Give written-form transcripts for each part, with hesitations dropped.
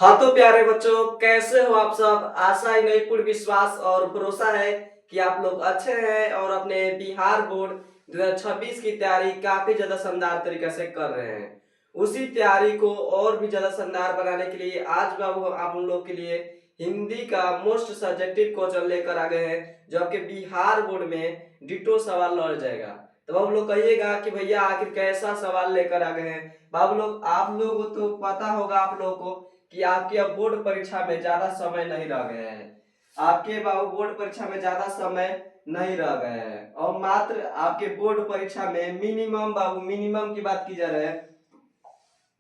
हाँ तो प्यारे बच्चों, कैसे हो आप सब। आशा ही नहीं, पूर्ण विश्वास और भरोसा है कि आप लोग अच्छे हैं और अपने बिहार बोर्ड 2026 की तैयारी काफी ज्यादा शानदार तरीके से कर रहे हैं। उसी तैयारी को और भी ज्यादा शानदार बनाने के लिए आज बाबू आप उन लोग के लिए हिंदी का मोस्ट सब्जेक्टिव क्वेश्चन लेकर आ गए हैं, जो आपके बिहार बोर्ड में डिटो सवाल लड़ जाएगा। तो बाबू लोग कहिएगा कि भैया आखिर कैसा सवाल लेकर आ गए हैं। बाबू लोग, आप लोगों को तो पता होगा आप लोगों को कि आपके अब बोर्ड परीक्षा में ज्यादा समय नहीं रह गया है। आपके बाबू बोर्ड परीक्षा में ज्यादा समय नहीं रह गया है और मात्र आपके बोर्ड परीक्षा में मिनिमम, बाबू मिनिमम की बात की जा रही है,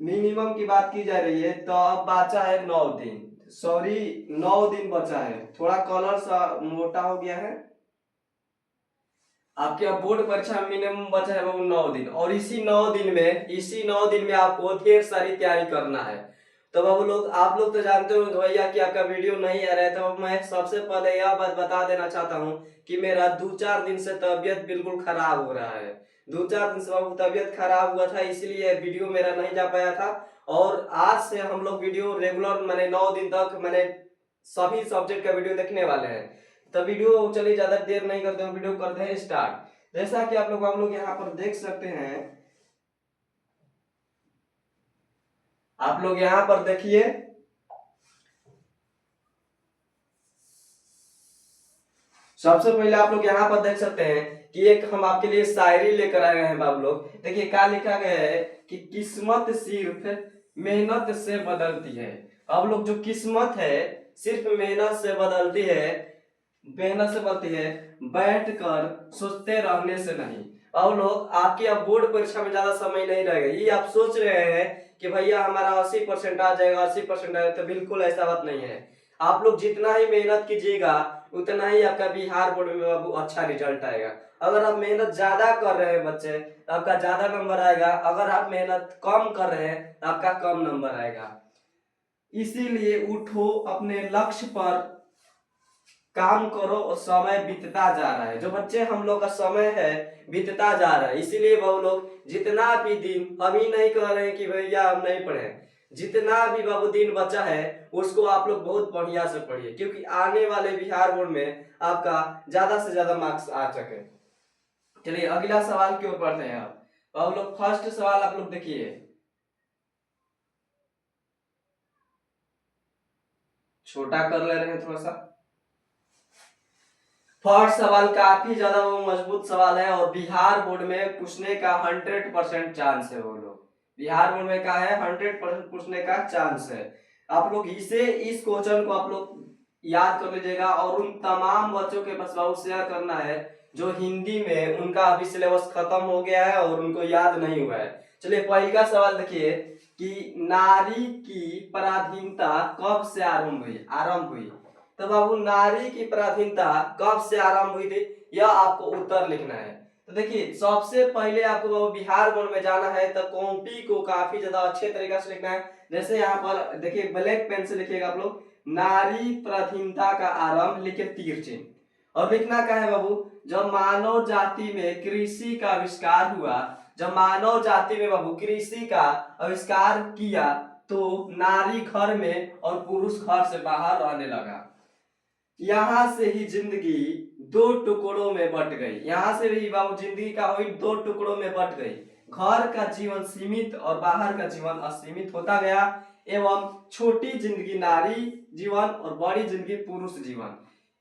मिनिमम की बात की जा रही है तो अब बचा है 9 दिन। सॉरी, 9 दिन बचा है। थोड़ा कलर सा मोटा हो गया है। आपके अब बोर्ड परीक्षा में मिनिमम बचा है वो 9 दिन, और इसी 9 दिन में आपको ढेर सारी तैयारी करना है। तो बाबू लोग, आप लोग तो जानते हो भैया कि आपका वीडियो नहीं आ रहा है, तो मैं सबसे पहले यह बात बता देना चाहता हूँ कि मेरा 2-4 दिन से तबीयत बिल्कुल खराब हो रहा है। 2-4 दिन से बाबू तबीयत खराब हुआ था, इसलिए वीडियो मेरा नहीं जा पाया था। और आज से हम लोग वीडियो रेगुलर मैंने 9 दिन तक मैंने सभी सब्जेक्ट का वीडियो देखने वाले हैं। तो वीडियो चलिए ज्यादा देर नहीं करते हैं, वीडियो करते हैं स्टार्ट। जैसा कि आप लोग यहाँ पर देख सकते हैं, आप लोग यहाँ पर देखिए, सबसे पहले आप लोग यहाँ पर देख सकते हैं कि एक हम आपके लिए शायरी लेकर आए हैं। बाबू लोग देखिए क्या लिखा गया है कि किस्मत सिर्फ मेहनत से बदलती है। अब लोग, जो किस्मत है सिर्फ मेहनत से बदलती है, मेहनत से बनती है, बैठकर सोचते रहने से नहीं। और लोग, आपकी अब बोर्ड परीक्षा में ज्यादा समय नहीं रहेगा। ये आप सोच रहे हैं कि भैया हमारा 80% आ जाएगा, 80% आएगा, तो बिल्कुल ऐसा बात नहीं है। आप लोग जितना ही मेहनत कीजिएगा उतना ही आपका बिहार बोर्ड में बाबू अच्छा रिजल्ट आएगा। अगर आप मेहनत ज्यादा कर रहे हैं बच्चे तो आपका ज्यादा नंबर आएगा, अगर आप मेहनत कम कर रहे हैं तो आपका कम नंबर आएगा। इसीलिए उठो, अपने लक्ष्य पर काम करो और समय बीतता जा रहा है। जो बच्चे हम लोग का समय है बीतता जा रहा है, इसीलिए वो लोग जितना भी दिन, हम ही नहीं कह रहे हैं कि भैया हम नहीं पढ़े, जितना भी बाबू दिन बचा है उसको आप लोग बहुत बढ़िया से पढ़िए, क्योंकि आने वाले बिहार बोर्ड में आपका ज्यादा से ज्यादा मार्क्स आ सके। चलिए अगला सवाल की ओर बढ़ते हैं। आप लोग फर्स्ट सवाल आप लोग देखिए, छोटा कर ले रहे हैं थोड़ा सा। फर्स्ट सवाल काफी ज्यादा वो मजबूत सवाल है और बिहार बोर्ड में पूछने का 100% चांस है। वो लोग बिहार बोर्ड में का है 100% पूछने का चांस है। आप लोग इस क्वेश्चन को आप लोग याद कर लीजिएगा और उन तमाम बच्चों के पास बहुत शेयर करना है जो हिंदी में उनका अभी सिलेबस खत्म हो गया है और उनको याद नहीं हुआ है। चलिए पहला सवाल देखिए कि नारी की पराधीनता कब से आरंभ हुई। तो बाबू, नारी की पराधीनता कब से आरंभ हुई थी, यह आपको उत्तर लिखना है। तो देखिए सबसे पहले आपको बाबू बिहार बोर्ड में जाना है तो कॉपी को काफी ज्यादा अच्छे तरीके से लिखना है। जैसे यहाँ पर देखिए ब्लैक पेन से लिखिएगा आप लोग, नारी पराधीनता का आरंभ, लिखे तीर चिन्ह। और लिखना क्या है बाबू, जब मानव जाति में कृषि का आविष्कार हुआ, जब मानव जाति में बाबू कृषि का आविष्कार किया तो नारी घर में और पुरुष घर से बाहर रहने लगा। यहां से ही जिंदगी दो टुकड़ों में बट गई। यहां से भी बाबू जिंदगी का हुई दो टुकड़ों में बट गई। घर का जीवन सीमित और बाहर का जीवन असीमित होता गया एवं छोटी जिंदगी नारी जीवन और बड़ी जिंदगी पुरुष जीवन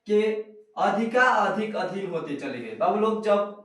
के अधिक अधीन होते चले गए। बाबू लोग, जब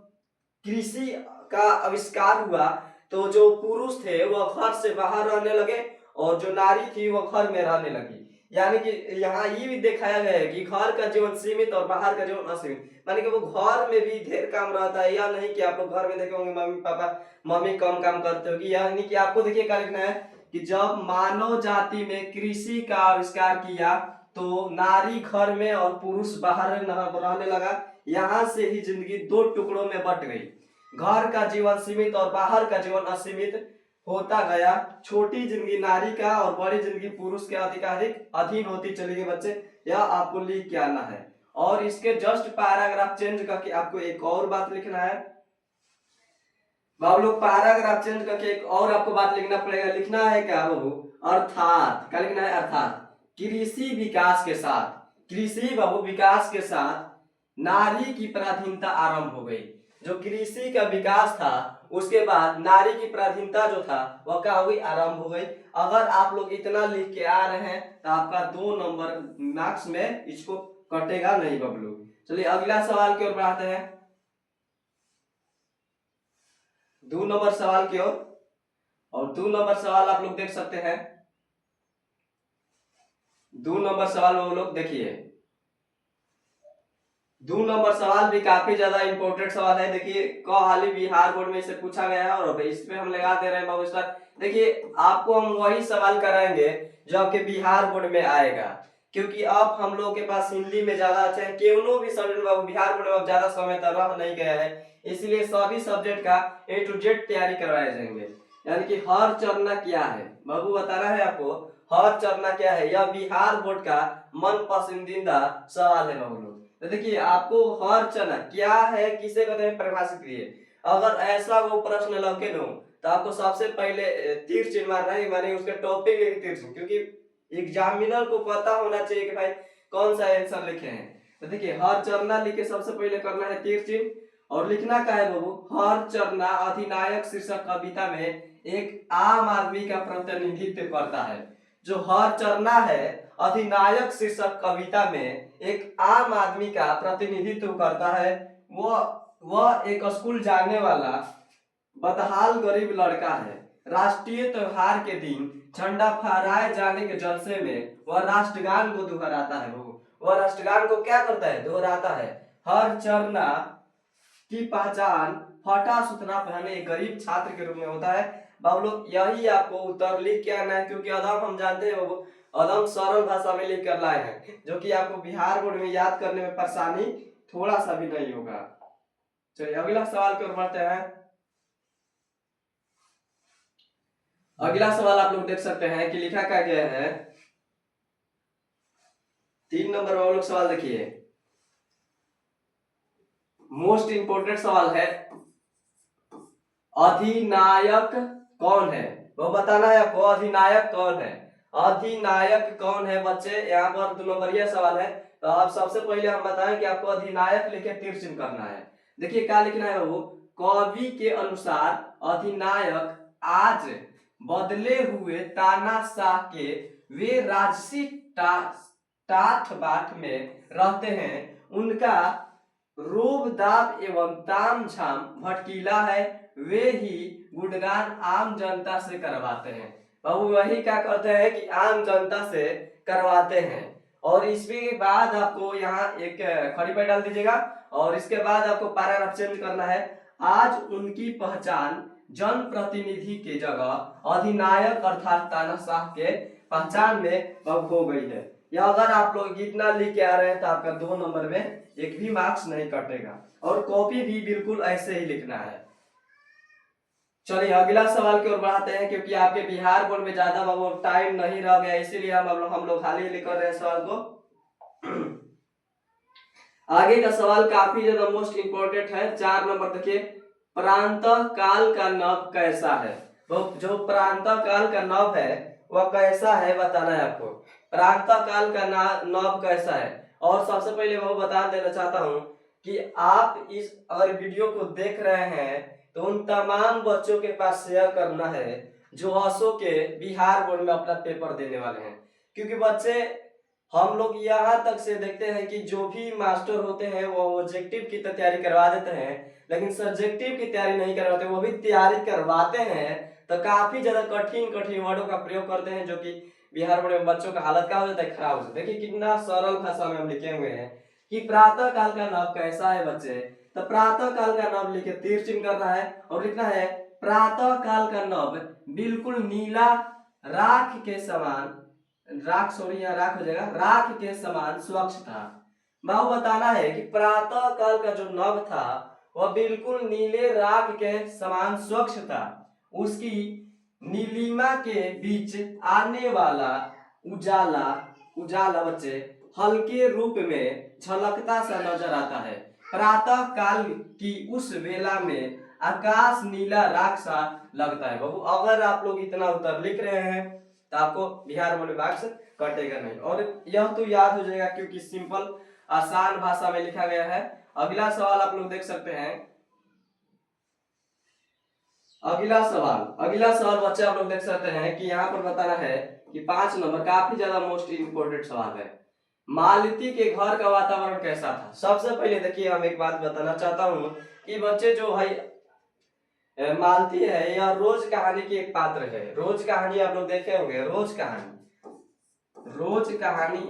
कृषि का आविष्कार हुआ तो जो पुरुष थे वह घर से बाहर रहने लगे और जो नारी थी वह घर में रहने लगी। यानी कि यहाँ ये भी दिखाया गया है कि घर का जीवन सीमित और बाहर का जीवन असीमित, मानी कि वो घर में भी ढेर काम रहता है। या नहीं कि आप लोग घर में देखे होंगे मम्मी पापा, मम्मी कम काम करते होगी। यानी कि आपको देखिए क्या लिखना है कि जब मानव जाति में कृषि का आविष्कार किया तो नारी घर में और पुरुष बाहर रहने लगा। यहाँ से ही जिंदगी दो टुकड़ों में बट गई। घर का जीवन सीमित और बाहर का जीवन असीमित होता गया। छोटी जिंदगी नारी का और बड़ी जिंदगी पुरुष के अधिकाधिक अधीन होती चली गई। बच्चे यह आपको लिख के आना है और इसके जस्ट पैराग्राफ चेंज करके आपको एक और बात लिखना है। बाबू लोग पैराग्राफ चेंज करके एक और आपको बात लिखना पड़ेगा। लिखना है क्या बाबू, अर्थात क्या लिखना है, अर्थात कृषि विकास के साथ, कृषि बहु विकास के साथ नारी की पराधीनता आरंभ हो गई। जो कृषि का विकास था उसके बाद नारी की पराधीनता जो था वह क्या हो गई, आरंभ हो गई। अगर आप लोग इतना लिख के आ रहे हैं तो आपका 2 नंबर मार्क्स में इसको कटेगा नहीं बबलू। चलिए अगला सवाल की ओर बढ़ाते हैं, 2 नंबर सवाल की ओर। और 2 नंबर सवाल आप लोग देख सकते हैं, 2 नंबर सवाल वो लोग देखिए, 2 नंबर सवाल भी काफी ज्यादा इंपॉर्टेंट सवाल है। देखिए क हाल ही बिहार बोर्ड में इसे पूछा गया है और इस पे हम लगा दे रहे हैं बाबू स्टार। देखिए आपको हम वही सवाल कराएंगे जो आपके बिहार बोर्ड में आएगा, क्योंकि अब हम लोग के पास हिंदी में ज्यादा अच्छा है, क्यों भी सब्जेक्ट बाबू बिहार बोर्ड में अब ज्यादा समय तक रह नहीं गया है, इसलिए सभी सब्जेक्ट का A to Z तैयारी करवाए जाएंगे। यानी कि हर चरना क्या है बाबू बताना है आपको, हर चरना क्या है, यह बिहार बोर्ड का मन पसंदीदा सवाल है बाबू लोग। तो देखिए आपको हर चना क्या है किसे कहते हैं परिभाषित करिए। अगर ऐसा वो प्रश्न लगे नो तो आपको सबसे पहले तीर चिन्ह मारना है, माने उसके टॉपिक लिख तीर चिन्ह, क्योंकि एग्जामिनर को पता होना चाहिए कि भाई कौन सा आंसर लिखे हैं। तो देखिए हर चरना लिख के सबसे पहले करना है तीर चिन्ह, और लिखना क्या है बाबू, हर चरना अधिनायक शीर्षक कविता में एक आम आदमी का प्रतिनिधित्व करता है। जो हर चरना है अधिनायक शीर्षक कविता में एक आम आदमी का प्रतिनिधित्व करता है। वह एक स्कूल जाने वाला बदहाल गरीब लड़का है। राष्ट्रीय त्योहार के दिन झंडा फहराए जाने के जलसे में वह राष्ट्रगान को दोहराता है। वह राष्ट्रगान को क्या करता है, दोहराता है। हर चरना की पहचान फटा सुथरा पहने एक गरीब छात्र के रूप में होता है। बाबू लोग यही आपको उत्तर लिख के आना है, क्योंकि अदम हम जानते हैं बाबू अदम सरल भाषा में लिख कर लाए हैं, जो कि आपको बिहार बोर्ड में याद करने में परेशानी थोड़ा सा भी नहीं होगा। चलिए अगला सवाल की ओर बढ़ते हैं। अगला सवाल आप लोग देख सकते हैं कि लिखा क्या गया है, 3 नंबर वाला लोग सवाल देखिए, मोस्ट इंपोर्टेंट सवाल है, अधिनायक कौन है, वो बताना है आपको। अधिनायक कौन है, अधिनायक कौन है बच्चे, यहाँ पर 2 नंबरिया सवाल है। तो आप सबसे पहले हम बताएं कि आपको अधिनायक लिखे तीर चिन्ह करना है। देखिए क्या लिखना है वो, कवि के अनुसार अधिनायक आज बदले हुए तानाशाह के वे राजसी टाठ बाट में रहते हैं, उनका रोब दाब एवं ताम झाम भटकीला है, वे ही गुणगान आम जनता से करवाते हैं। बाबू वही क्या करते हैं कि आम जनता से करवाते हैं। और इसके बाद आपको यहाँ एक खड़ी पे डाल दीजिएगा, और इसके बाद आपको पैराग्राफ चेंज करना है। आज उनकी पहचान जन प्रतिनिधि के जगह अधिनायक अर्थात तानाशाह के पहचान में अब हो गई है। या अगर आप लोग इतना लिख के आ रहे हैं तो आपका 2 नंबर में एक भी मार्क्स नहीं कटेगा, और कॉपी भी बिल्कुल ऐसे ही लिखना है। चलिए अगला सवाल की ओर बढ़ाते हैं, क्योंकि आपके बिहार बोर्ड में ज्यादा टाइम नहीं रह गया, इसीलिए हम लोग हाल ही लिख रहे हैं सवाल को। आगे का सवाल काफी ज्यादा मोस्ट इंपोर्टेंट है, 4 नंबर देखिए, प्रांतः काल का नव कैसा है। वो जो प्रांतः काल का नव है वह कैसा है बताना है आपको। प्रांतः काल का नव कैसा है। और सबसे पहले वो बता देना चाहता हूँ कि आप इस अगर वीडियो को देख रहे हैं तो उन तमाम बच्चों के पास शेयर करना है जो असो के बिहार बोर्ड में अपना पेपर देने वाले हैं। क्योंकि बच्चे हम लोग यहाँ तक से देखते हैं कि जो भी मास्टर होते हैं वो ऑब्जेक्टिव की तैयारी करवा देते हैं, लेकिन सब्जेक्टिव की तैयारी नहीं करवाते। वो भी तैयारी करवाते हैं तो काफी ज्यादा कठिन कठिन वर्डों का प्रयोग करते हैं, जो कि बिहार बोर्ड में बच्चों का हालत क्या हो जाता है, खराब हो जाता है। देखिए कितना सरल भाषा में हम लिखे हुए हैं कि प्रातः काल का नव कैसा है बच्चे। तो प्रातः काल का नव लिखे तीर चिन्ह करना है, और लिखना है प्रातः काल का नव बिल्कुल नीला राख के समान, राख सॉरी यहाँ राख हो जाएगा, राख के समान स्वच्छ था। बाबू बताना है कि प्रातः काल का जो नभ था वह बिल्कुल नीले राख के समान स्वच्छ था। उसकी नीलिमा के बीच आने वाला उजाला उजाला बच्चे हल्के रूप में झलकता सा नजर आता है। प्रातः काल की उस वेला में आकाश नीला राख सा लगता है। बाबू अगर आप लोग इतना उत्तर लिख रहे हैं तो आपको बिहार बोर्ड में मार्क्स कटेगा नहीं। और यह तो याद हो जाएगा क्योंकि सिंपल आसान भाषा में लिखा गया है। अगला सवाल आप लोग देख सकते हैं। अगला सवाल बच्चे आप लोग देख सकते हैं कि यहाँ पर बताना है कि 5 नंबर काफी ज्यादा मोस्ट इंपोर्टेंट सवाल है। मालती के घर का वातावरण कैसा था? सबसे पहले देखिए हम एक बात बताना चाहता हूँ कि बच्चे जो भाई मालती है यह रोज कहानी की एक पात्र है। रोज कहानी आप लोग देखे होंगे। रोज कहानी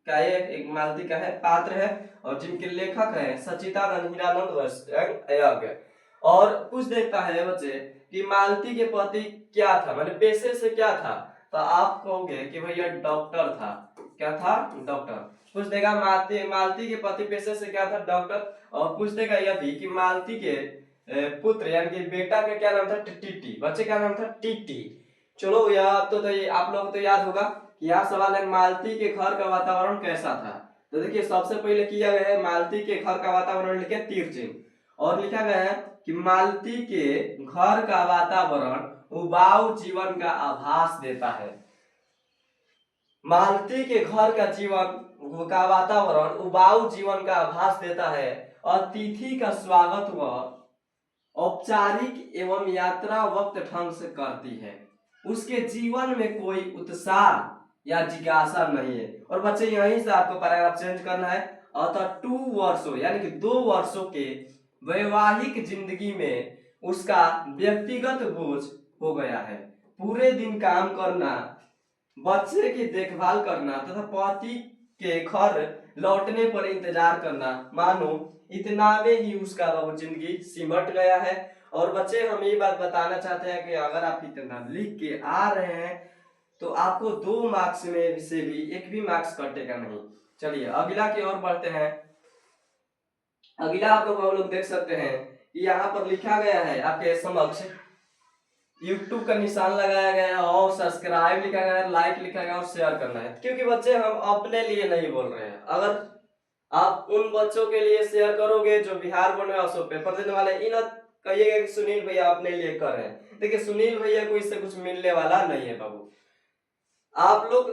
का एक मालती का है पात्र है और जिनके लेखक है सच्चिदानंद हीरानंद। और कुछ देखता है बच्चे कि मालती के पति क्या था, माने पेशे से क्या था, तो आप कहोगे कि भैया डॉक्टर था। क्या था? डॉक्टर। पूछ देगा मालती के पति पेशे से क्या था? डॉक्टर। और पूछ देगा यह भी कि मालती के पुत्र यानी कि बेटा का क्या नाम था? टीटी। बच्चे का नाम था टीटी। चलो यह तो आप लोग तो याद होगा कि यहाँ सवाल है मालती के घर का वातावरण कैसा था। तो देखिए सबसे पहले किया गया है मालती के घर का वातावरण लिखे तीर चिन्ह और लिखा गया है कि मालती के घर का वातावरण उबाऊ जीवन का आभास देता है। मालती के घर का जीवन का वातावरण उबाऊ जीवन का आभास देता है। अतिथि का स्वागत वह औपचारिक एवं यात्रा वक्त ढंग से करती है। उसके जीवन में कोई उत्साह या जिज्ञासा नहीं है। और बच्चे यहीं से आपको पैराग्राफ चेंज करना है। अतः 2 वर्षों यानी कि 2 वर्षों के वैवाहिक जिंदगी में उसका व्यक्तिगत बोझ हो गया है। पूरे दिन काम करना, बच्चे की देखभाल करना तथा पति के घर लौटने पर इंतजार करना, मानो इतना में ही उसका वो जिंदगी सिमट गया है। और बच्चे हम ये बात बताना चाहते हैं कि अगर आप इतना लिख के आ रहे हैं तो आपको 2 मार्क्स में से भी एक भी मार्क्स कटेगा नहीं। चलिए अगला की ओर बढ़ते हैं। अगला आप लोग देख सकते हैं कि यहाँ पर लिखा गया है आपके समक्ष YouTube का निशान लगाया गया है और सब्सक्राइब लिखा गया है, लाइक लिखा गया है और शेयर करना है। क्योंकि बच्चे हम अपने लिए नहीं बोल रहे हैं। अगर आप उन बच्चों के लिए शेयर करोगे जो बिहार बोर्ड में असो पेपर देने वाले, इन कहिएगा कि सुनील भैया अपने लिए कर रहे हैं। देखिए सुनील भैया को इससे कुछ मिलने वाला नहीं है बाबू। आप लोग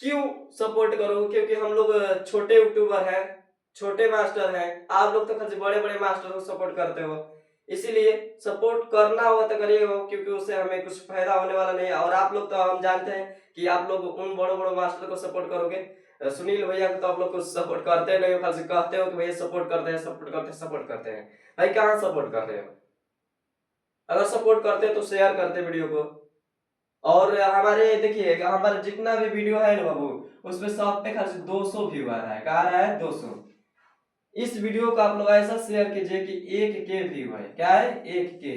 क्यों सपोर्ट करोगे? क्योंकि हम लोग छोटे यूट्यूबर हैं, छोटे मास्टर हैं। आप लोग तो खाली बड़े बड़े मास्टर को सपोर्ट करते हो, इसीलिए सपोर्ट करना होगा तो करिएगा क्योंकि उससे हमें कुछ फायदा होने वाला नहीं है। और आप लोग तो हम जानते हैं कि आप लोग उन बड़े बड़े मास्टर को सपोर्ट करोगे। सुनील भैया को तो आप लोग कुछ सपोर्ट करते नहीं हो, खाली कहते हो कि भैया सपोर्ट करते हैं, सपोर्ट करते हैं। भाई कहाँ सपोर्ट कर रहे हो? अगर सपोर्ट करते तो शेयर करते वीडियो को। और हमारे देखिए हमारा जितना भी वीडियो है ना बाबू, उसमें सब पे खाली 200 व्यू आ रहा है। कहा रहा है 200। इस वीडियो को आप लोग ऐसा शेयर कीजिए कि 1K व्यू है। क्या है? 1K।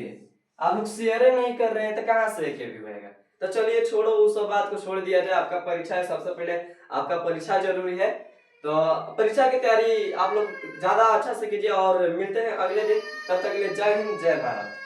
आप लोग शेयर नहीं कर रहे हैं तो कहाँ से 1K व्यू आएगा? तो चलिए छोड़ो, उस सब बात को छोड़ दिया जाए। आपका परीक्षा है, सबसे पहले आपका परीक्षा जरूरी है। तो परीक्षा की तैयारी आप लोग ज्यादा अच्छा से कीजिए और मिलते हैं अगले दिन। तब तक के लिए जय हिंद, जय भारत।